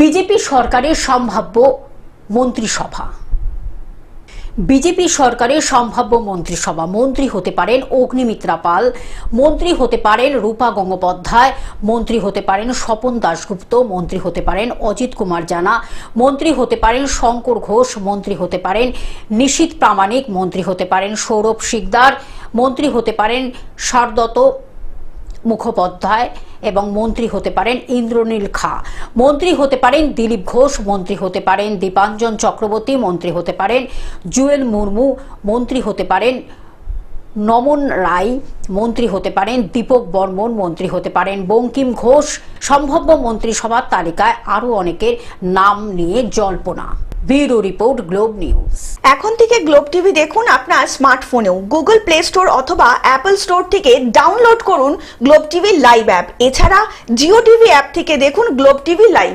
BJP সরকারের সম্ভাব্য মন্ত্রিসভা। বিজেপি সরকারের সম্ভাব্য মন্ত্রিসভা। মন্ত্রী হতে পারেন অগ্নিমিত্রা পাল, মন্ত্রী হতে পারেন রূপা গঙ্গোপাধ্যায়, মন্ত্রী হতে পারেন স্বপন দাশগুপ্ত, মন্ত্রী হতে পারেন অজিত কুমার জানা, মন্ত্রী হতে পারেন শঙ্কর ঘোষ, মন্ত্রী হতে পারেন নিশীথ প্রামাণিক, মন্ত্রী হতে পারেন সৌরভ শিকদার, মন্ত্রী হতে পারেন শারদত মুখোপাধ্যায় এবং মন্ত্রী হতে পারেন ইন্দ্রনীল খা, মন্ত্রী হতে পারেন দিলীপ ঘোষ, মন্ত্রী হতে পারেন দীপাঞ্জন চক্রবর্তী, মন্ত্রী হতে পারেন জুয়েল মুর্মু, মন্ত্রী হতে পারেন নমন রায়, মন্ত্রী হতে পারেন দীপক বর্মন, মন্ত্রী হতে পারেন বঙ্কিম ঘোষ। সম্ভাব্য মন্ত্রিসভার তালিকায় আরও অনেকের নাম নিয়ে জল্পনা। Bureau report, globe news. এখন থেকে গ্লোব টিভি দেখুন আপনার স্মার্টফোনেও। গুগল প্লে স্টোর অথবা অ্যাপল স্টোর থেকে ডাউনলোড করুন গ্লোব টিভি লাইভ অ্যাপ। এছাড়া জিও টিভি অ্যাপ থেকে দেখুন গ্লোব টিভি লাইভ।